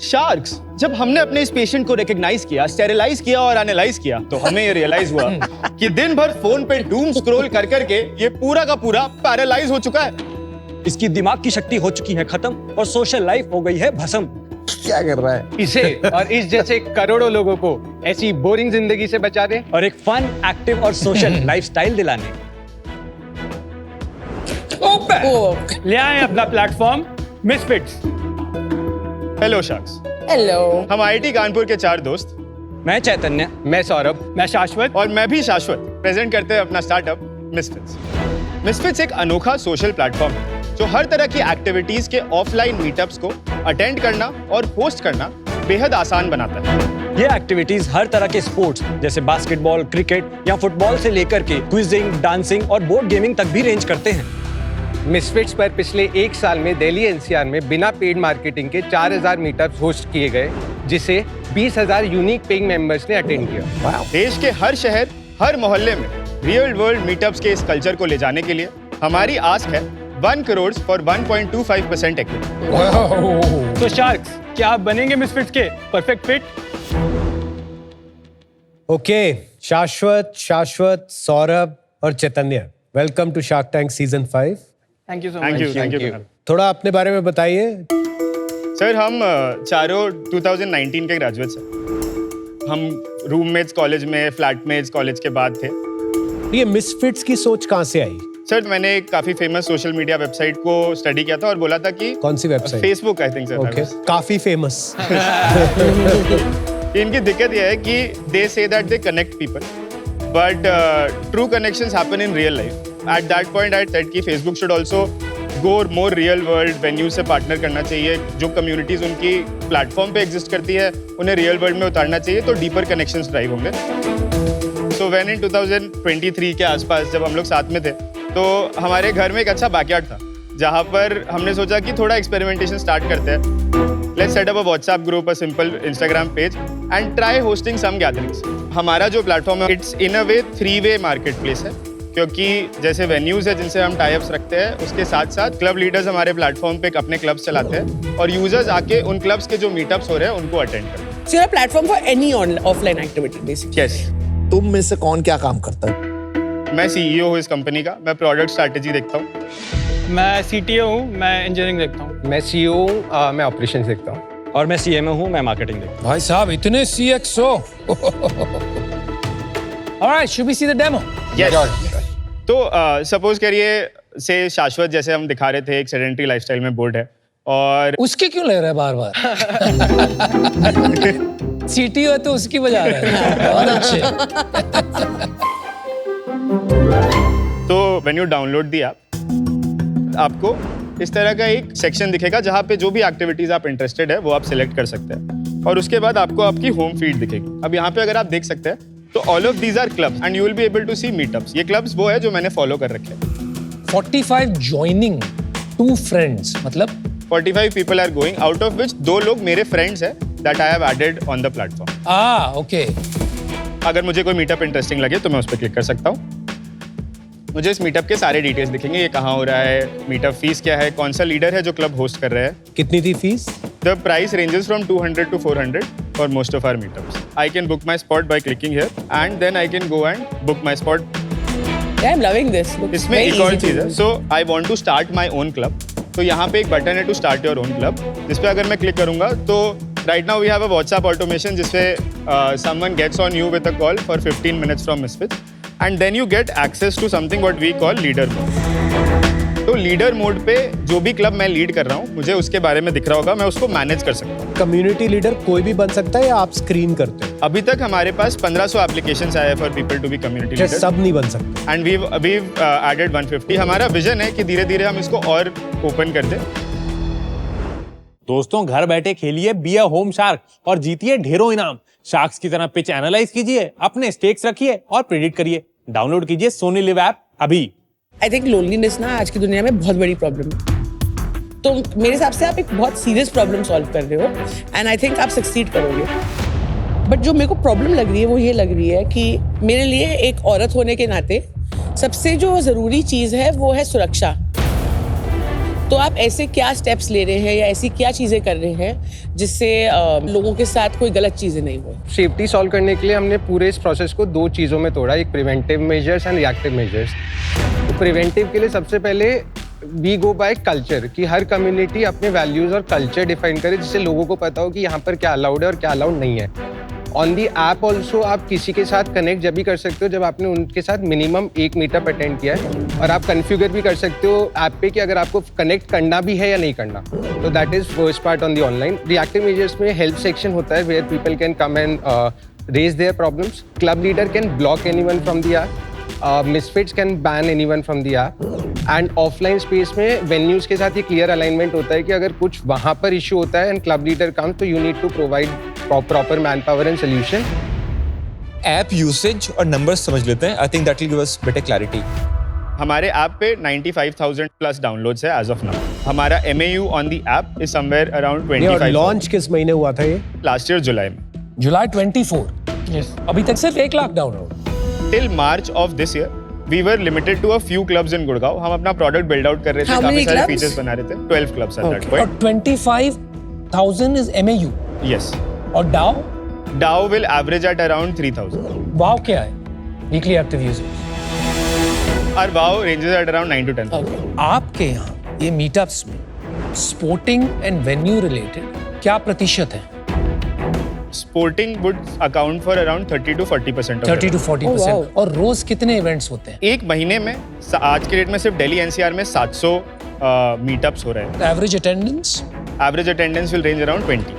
Sharks, जब हमने अपने इस पेशेंट को रिकॉग्नाइज किया, स्टेरिलाइज किया और एनालाइज किया, तो हमें ये रियलाइज हुआ कि दिन भर फोन पे डूम स्क्रॉल कर करके ये पूरा का पूरा पैरालाइज हो चुका है। इसकी दिमाग की शक्ति हो चुकी है खत्म और सोशल लाइफ हो गई है भस्म। क्या कर रहा है? इसे और इस जैसे करोड़ों लोगों को ऐसी बोरिंग जिंदगी से बचा दे और एक फन, एक्टिव और सोशल लाइफस्टाइल दिलाने ले आए अपना platform misfits. Hello sharks. Hello. हम आईआईटी कानपुर के 4 दोस्त, मैं चैतन्य, मैं सौरभ, मैं शाश्वत और मैं भी शाश्वत, प्रेजेंट करते हैं अपना स्टार्टअप मिसफिट्स। मिसफिट्स एक अनोखा सोशल प्लेटफॉर्म है जो हर तरह की एक्टिविटीज के ऑफलाइन मीटअप्स को अटेंड करना और होस्ट करना बेहद आसान बनाता है। ये एक्टिविटीज हर तरह के स्पोर्ट्स जैसे बास्केटबॉल, क्रिकेट या फुटबॉल से लेकर के क्विजिंग, डांसिंग और बोर्ड गेमिंग तक भी रेंज करते हैं। मिसफिट्स पर पिछले 1 साल में दिल्ली एनसीआर में बिना पेड मार्केटिंग के 4000 मीटअप्स होस्ट किए गए, जिसे 20,000 यूनिक पेइंग मेंबर्स ने अटेंड किया। देश के हर शहर, हर मोहल्ले में रियल वर्ल्ड मीटअप्स के इस कल्चर को ले जाने के लिए हमारी आस्क है 1 करोड़ फॉर 1.25% इक्विटी। तो शार्क्स, क्या आप बनेंगे मिसफिट्स के perfect fit? Okay, Shashwat, Saurabh और Chaitanya, welcome to Shark Tank season 5। Thank you so thank much. You. थोड़ा अपने बारे में बताइए। सर, हम चारों 2019 के ग्रेजुएट्स हैं। हम रूममेट्स कॉलेज में, फ्लैटमेट्स कॉलेज के बाद थे। ये मिसफिट्स की सोच कहाँ से आई? सर, मैंने एक काफी फेमस सोशल मीडिया वेबसाइट को स्टडी किया था और बोला था कि कौन सी website? Facebook, I think sir. Okay, काफी फेमस। इनकी दिक्कत यह है कि they say that they connect people, but true connections happen in real life. At that point I said कि Facebook should also go more real world venues से partner करना चाहिए। जो कम्युनिटीज उनकी प्लेटफॉर्म पे एग्जिस्ट करती है उन्हें रियल वर्ल्ड में उतारना चाहिए, तो डीपर कनेक्शंस ड्राइव होंगे। सो व्हेन इन 2023 के आसपास जब हम लोग साथ में थे, तो हमारे घर में एक अच्छा बैकयार्ड था जहाँ पर हमने सोचा कि थोड़ा एक्सपेरिमेंटेशन स्टार्ट करते हैं। Let's set up a WhatsApp group, a simple Instagram page and try hosting some gatherings. हमारा जो प्लेटफॉर्म है, इट्स इन अ वे 3-वे मार्केट प्लेस है, क्योंकि जैसे वेन्यूज है जिनसे हम टाई अप्स रखते हैं, उसके साथ साथ क्लब लीडर्स हमारे प्लेटफॉर्म पे अपने क्लब्स चलाते हैं और यूजर्स आके उन क्लब्स के जो मीटअप्स हो रहे हैं उनको अटेंड करते हैं। So you're a platform for any offline activity, basically. Yes. तुम में से कौन क्या काम करता है? मैं सीईओ हूँ इस कंपनी का। मैं प्रोडक्ट स्ट्रैटेजी देखता हूँ। मैं सीटीओ हूँ, मैं इंजीनियरिंग देखता हूँ। मैं सीईओ हूँ, मैं ऑपरेशंस देखता हूँ। और मैं सीएमओ हूँ, मैं मार्केटिंग देखता हूँ। भाई साहब, इतने CXO। Alright, should we see the demo? Yes. तो सपोज करिए से शाश्वत, जैसे हम दिखा रहे थे, एक सेडेंटरी लाइफस्टाइल में बोर्ड है और उसके क्यों ले रहे हैं बार बार? CTO है तो उसकी बजा रहे हैं। बहुत अच्छे। तो when you download the app, आपको इस तरह का एक सेक्शन दिखेगा जहाँ पे जो भी एक्टिविटीज आप इंटरेस्टेड है वो आप सिलेक्ट कर सकते हैं और उसके बाद आपको आपकी होम फीड दिखेगी। अब यहाँ पे अगर आप देख सकते हैं तो all of these are clubs and you will be able to see meetups. ये क्लब्स वो है जो मैंने फॉलो कर रखे हैं। 45 joining 2 friends, मतलब 45 people are going, out of which 2 लोग मेरे फ्रेंड्स हैं that I have added on the platform. Okay. अगर मुझे कोई मीटअप इंटरेस्टिंग लगे तो मैं उस पर क्लिक कर सकता हूँ। मुझे इस मीटअप के सारे डिटेल्स दिखेंगे, ये कहाँ हो रहा है, मीटअप फीस क्या है, कौन सा लीडर है जो क्लब होस्ट कर रहा है। कितनी थी fees? The price ranges from 200 to 400 for most of our meetups. I can book my spot by clicking here and then I can go and book my spot. Yeah, I'm loving this. Looks इसमें very एक और easy to चीज़ है, use. so I want to start my own club. तो यहाँ पे एक button है to start your own club, जिस पे अगर मैं क्लिक करूँगा तो right now we have a WhatsApp automation जिसपे someone gets on you with a call for 15 minutes from Misfits and then you get access to something what we call leader mode. तो leader mode पे जो भी club मैं lead कर रहा हूँ मुझे उसके बारे में दिख रहा होगा, मैं उसको मैनेज कर सकता हूँ। कम्युनिटी लीडर कोई भी बन सकता है या आप स्क्रीन करते हो? अभी तक हमारे पास 1500 एप्लीकेशंस आए for people to be community क्या लीडर सब नहीं बन सकते? And we added 150। हमारा विजन है कि धीरे धीरे हम इसको और ओपन कर दें। दोस्तों, घर बैठे खेलिए बी अ होम शार्क और जीतिए ढेरों इनाम। शार्क्स की तरह पिच एनालाइज कीजिए, अपने स्टेक्स रखिए और प्रेडिक्ट करिए। डाउनलोड कीजिए सोनी लिव ऐप अभी। I think loneliness ना आज की दुनिया में बहुत बड़ी प्रॉब्लम है। तो मेरे हिसाब से आप एक बहुत सीरियस प्रॉब्लम सॉल्व कर रहे हो एंड आई थिंक आप सक्सीड करोगे। बट जो मेरे को प्रॉब्लम लग रही है वो ये लग रही है कि मेरे लिए एक औरत होने के नाते सबसे जो ज़रूरी चीज़ है वो है सुरक्षा। तो आप ऐसे क्या स्टेप्स ले रहे हैं या ऐसी क्या चीजें कर रहे हैं जिससे लोगों के साथ कोई गलत चीजें नहीं हो? सेफ्टी सॉल्व करने के लिए हमने पूरे इस प्रोसेस को 2 चीज़ों में तोड़ा, एक preventive measures and reactive measures. तो प्रिवेंटिव के लिए सबसे पहले वी गो बाय कल्चर, कि हर कम्युनिटी अपने वैल्यूज़ और कल्चर डिफाइन करे जिससे लोगों को पता हो कि यहाँ पर क्या अलाउड है और क्या अलाउड नहीं है। ऑन दी ऐप ऑल्सो आप किसी के साथ कनेक्ट जब भी कर सकते हो जब आपने उनके साथ मिनिमम 1 मीटअप अटेंड किया है, और आप कन्फ्यूगर भी कर सकते हो ऐप पे कि अगर आपको कनेक्ट करना भी है या नहीं करना। तो that is first part on the online. Reactive measures में हेल्प सेक्शन होता है where people can come and raise their problems. Club leader can block anyone from the app, misfits can ban anyone from the app. And offline space में venues के साथ ये clear alignment होता है कि अगर कुछ वहाँ पर इशू होता है एंड क्लब लीडर कम, तो you need to provide proper man power and solution. App usage और नंबर्स समझ लेते हैं। I think that will give us better clarity. हमारे ऐप पे 95,000 प्लस डाउनलोड्स है एज ऑफ नाउ। हमारा MAU on the app is somewhere around 25। Launch किस महीने हुआ था ये? लास्ट ईयर जुलाई में। जुलाई 24। अभी तक सिर्फ 1 lakh download. Till March of this year we were limited to a few clubs in Gurgaon. हम अपना प्रोडक्ट बिल्ड आउट कर रहे थे, How काफी many सारे clubs? फीचर्स बना रहे थे। 12 क्लब्स एट दैट और पॉइंट। 25,000 is MAU yes. और डाउ DAU will average at around 3,000. वाव क्या है? Weekly active users. Our WOW ranges at around 9 to 10,000. आपके यहाँ ये मीटअप्स में स्पोर्टिंग एंड वेन्यू रिलेटेड क्या प्रतिशत है? Sporting would account for around 30 to 40% of 30 to it. 40%। Oh, wow. और रोज कितने इवेंट्स होते हैं? एक महीने में आज के डेट में सिर्फ दिल्ली NCR में 700 मीटअप्स हो रहे हैं। Average attendance? Average attendance will range around 20.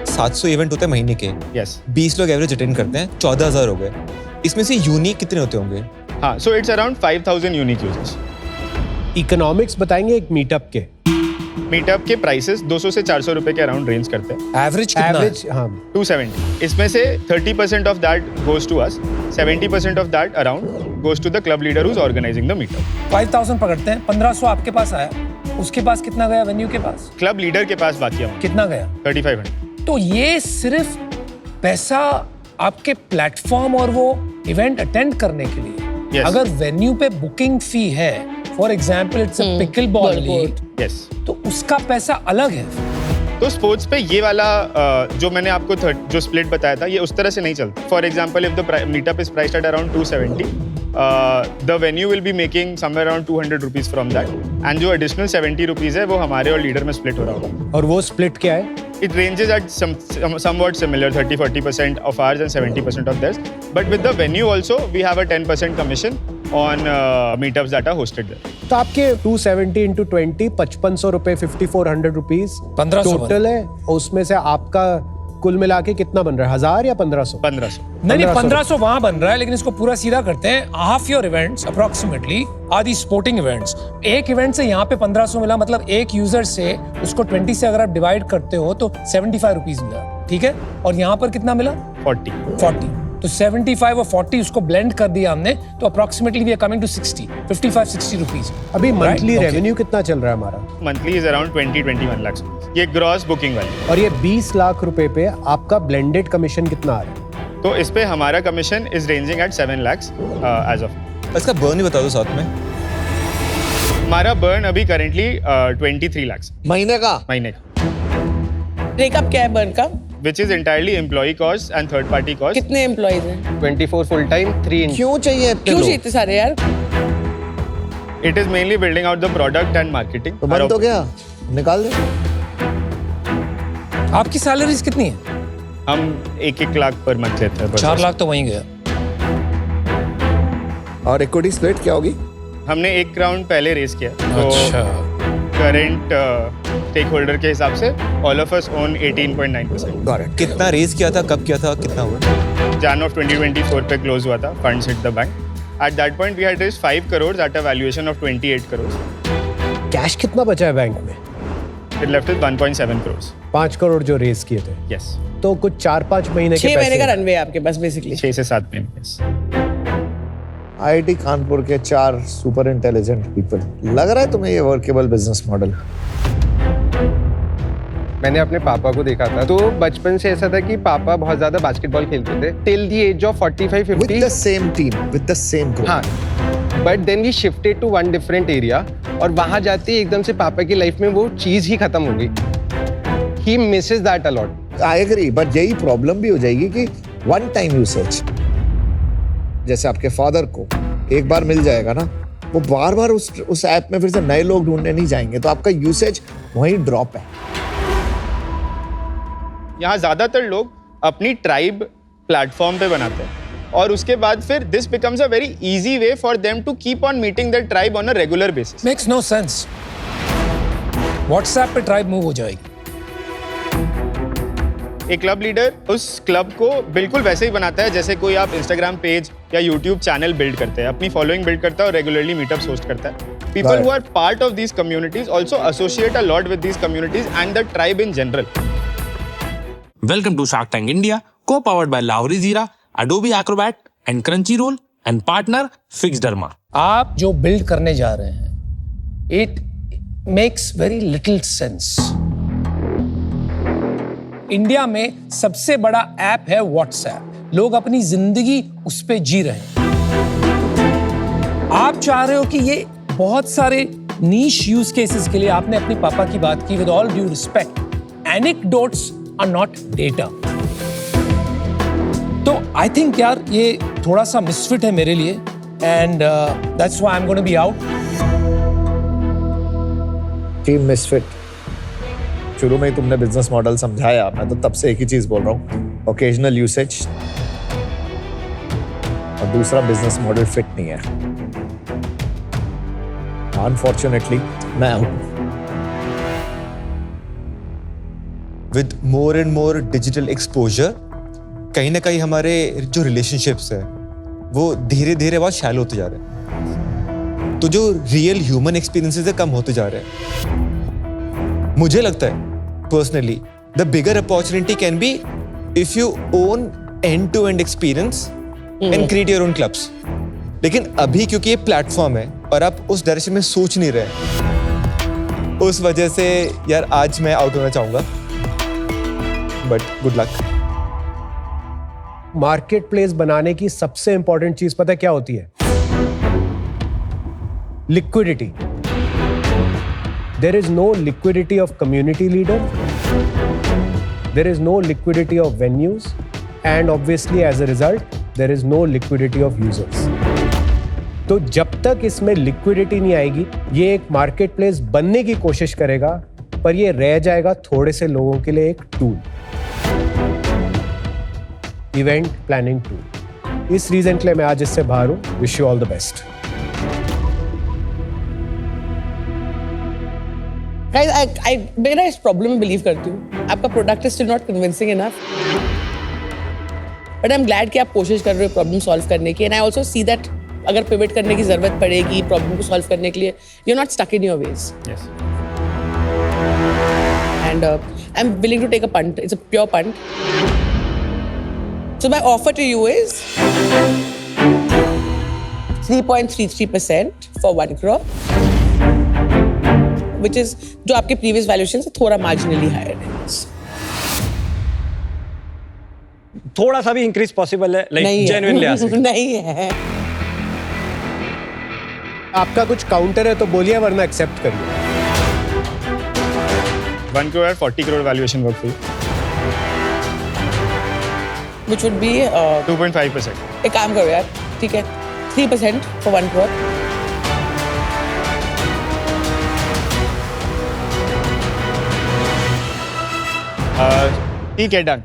700 event होते हैं महीने के। Yes. 20 लोग एवरेज अटेंड करते हैं, 14,000 हो गए। इसमें से यूनिक कितने होते होंगे? हाँ, so it's around 5,000 unique users. Economics बताएंगे एक मीटअप के? मीटअप के प्राइसेस 200 से 400 रुपए के अराउंड रेंज करते हैं। एवरेज कितना है? एवरेज हाँ 270। इसमें से 30% of that goes to us, 70% of that around goes to the club leader who is organizing the meetup. 5,000 पकड़ते हैं, 1,500 आपके पास आया, उसके पास कितना गया वेन्यू के पास? क्लब लीडर के पास बाकी अमाउंट कितना गया? 3,500। तो ये सिर्फ पैसा आपके प्लेटफॉर्म और वो इवेंट अटेंड करने के लिए। Yes. अगर वेन्यू पे बुकिंग फी है, for example it's a pickle ball league, yes, तो उसका पैसा अलग है। तो स्पोर्ट्स पे ये वाला जो मैंने आपको जो स्प्लिट बताया था, ये उस तरह से नहीं चलता। For example, if the meetup is priced at around 270, the venue will be making somewhere around 200 rupees from that, and जो एडिशनल 70 रुपीज है वो हमारे और लीडर में स्प्लिट हो रहा होगा। और वो स्प्लिट क्या है? It ranges at somewhat similar, 30-40% of ours and 70% of theirs. But with the venue also, we have a 10% commission on meetups that are hosted there. तो आपके 270 into 20 5500 रुपए 5400 रुपीज 1500 टोटल है, और उसमें से आपका कुल मिला के कितना बन रहा है? 1000 या 1500? 1500। नहीं 1500 वहां बन रहा है, लेकिन इसको पूरा सीधा करते हैं। Half your events approximately are the sporting events. एक इवेंट से यहाँ पे 1500 मिला, मतलब एक यूजर से उसको 20 से अगर आप डिवाइड करते हो तो 75 रुपीज मिला, ठीक है? और यहाँ पर कितना मिला? 40। तो 75 और 40 उसको ब्लेंड कर दिया हमने, तो approximately we are coming to 55-60 rupees. अभी मंथली okay. रेवेन्यू कितना चल रहा है हमारा? Monthly is around 20-21 lakhs. ये ग्रॉस बुकिंग वाली। और ये 20 लाख रुपए पे आपका ब्लेंडेड कमीशन कितना आ रहा है? तो इस पे हमारा commission is ranging at 7 lakhs as of. इसका बर्न ही बता दो साथ में। हमारा बर्न अभी करेंटली 23 lakhs महीने का? महीने का, ब्रेकअप क्या है बर्न का? which is entirely employee cost and third party cost. कितने एम्प्लॉइज हैं? 24 फुल टाइम, 3 क्यों चाहिए इतने क्यों लोग? चाहिए इतने सारे यार? It is mainly building out the product and marketing. तो बंद तो गया, निकाल दे। आपकी सैलरीज कितनी है? हम 1-1 लाख पर मंथ लेते हैं। 4 लाख तो वहीं गया। और इक्विटी स्प्लिट क्या होगी? हमने 1 राउंड पहले रेस किया, तो अच्छा। करंट स्टेक होल्डर के हिसाब से all of us own 18.9%। Got it. कितना रेस किया था, कब किया था, कितना हुआ? Jan of 2024 पे क्लोज हुआ था, funds hit the bank. At that point we had raised 5 crores at a valuation of 28 crores. Cash कितना बचा है बैंक में? It left with 1.7 crores. 5 crore जो रेस किए थे, Yes. तो कुछ 4-5 महीने के 6 महीने का पैसे। रनवे है आपके पास बेसिकली। 6 से 7 महीने। Yes. IIT कानपुर के 4 सुपर इंटेलिजेंट पीपल, लग रहा है तुम्हें ये वर्केबल बिजनेस मॉडल? मैंने अपने पापा को देखा था, तो बचपन से ऐसा था कि पापा बहुत ज्यादा बास्केटबॉल खेलते थे till the age of 45-50। With the same team, with the same group. हाँ, but then we shifted to one different area और वहां जाते ही एकदम से पापा की लाइफ में वो चीज ही खत्म हो गई. He misses that a lot. I agree, but यही प्रॉब्लम भी हो जाएगी कि वन टाइम यूसेज, जैसे आपके फादर को एक बार मिल जाएगा ना, वो बार बार उस ऐप में फिर से नए लोग ढूंढने नहीं जाएंगे, तो आपका यूसेज वहीं ड्रॉप है. यहाँ ज्यादातर लोग अपनी ट्राइब प्लेटफॉर्म पे बनाते हैं और उसके बाद फिर this becomes a very easy way for them to keep on meeting that tribe on a regular basis. Makes no sense. WhatsApp पे ट्राइब मूव हो जाएगी. एक क्लब लीडर उस क्लब को बिल्कुल वैसे ही बनाता है जैसे कोई आप इंस्टाग्राम पेज या यूट्यूब चैनल बिल्ड करते हैं, अपनी फॉलोइंग बिल्ड करता है और रेगुलरली मीटअप्स होस्ट करता है. People who are part of these communities also associate a lot with these communities and the tribe in general. Welcome to Shark Tank India, co-powered by Lowry Zira, Adobe Acrobat and Crunchyroll and partner Fixderma. आप जो build करने जा रहे हैं, it makes very little sense. India में सबसे बड़ा app है व्हाट्सएप. लोग अपनी जिंदगी उस पे जी रहे हैं. आप चाह रहे हो कि ये बहुत सारे नीश यूज केसेस के लिए, आपने अपने पापा की बात की, with all due respect, anecdotes are not data. तो आई थिंक यार ये थोड़ा सा मिसफिट है मेरे लिए, and that's why I am gonna be out. Team misfit. शुरू में ही तुमने बिजनेस मॉडल समझाया, मैं तो तब से एक ही चीज बोल रहा हूँ, ओकेजनल यूसेज, और दूसरा बिजनेस मॉडल फिट नहीं है. अनफॉर्चुनेटली मैं out. With more and more digital exposure, कहीं ना कहीं हमारे जो रिलेशनशिप्स है वो धीरे धीरे बहुत शैलो होते जा रहे हैं. तो जो रियल ह्यूमन एक्सपीरियंसेस है कम होते जा रहे हैं. मुझे लगता है personally the bigger opportunity can be if you own end to end experience and create your own clubs. लेकिन अभी क्योंकि ये प्लेटफॉर्म है और आप उस डायरेक्शन में सोच नहीं रहे, उस वजह से यार आज मैं आउट होना चाहूंगा. But good luck. Market place बनाने की सबसे इंपॉर्टेंट चीज पता है क्या होती है? Liquidity. There is no liquidity of community leader, there is no liquidity of venues, and obviously as a result there is no liquidity of users. तो जब तक इसमें लिक्विडिटी नहीं आएगी, ये एक मार्केट प्लेस बनने की कोशिश करेगा, पर ये रह जाएगा थोड़े से लोगों के लिए एक टूल, इवेंट प्लानिंग टूल. इस रीजन के लिए मैं आज इससे बाहर हूं. Wish you all the best. Guys, मैं ना इस प्रॉब्लम में बिलीव करती हूँ. आपका product is still not convincing enough, but I am glad कि आप कोशिश कर रहे हो प्रॉब्लम सॉल्व करने की. And I also see that अगर पिवट करने की जरूरत पड़ेगी प्रॉब्लम को सॉल्व करने के लिए, you are not stuck in your ways. And I'm willing to take a punt. It's a pure punt. So my offer to you is 3.33% for 1 crore, which is जो आपके previous valuation से थोड़ा marginally higher है. थोड़ा सा भी increase possible है, like genuinely asking. नहीं है. आपका कुछ काउंटर है तो बोलिए, वरना एक्सेप्ट करिए. 1 crore or 40 crore valuation work for you? Which would be 2.5%. एक काम करो यार, ठीक है, 3% for 1 crore. ठीक है, done.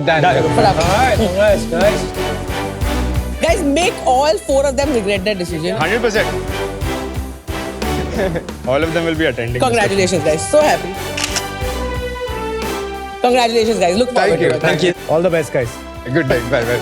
Nice, nice. Guys, make all 4 of them regret their decision. 100%. All of them will be attending. Congratulations, guys. So happy. Congratulations, guys. Look forward to it. All the best, guys. Good night. Bye bye.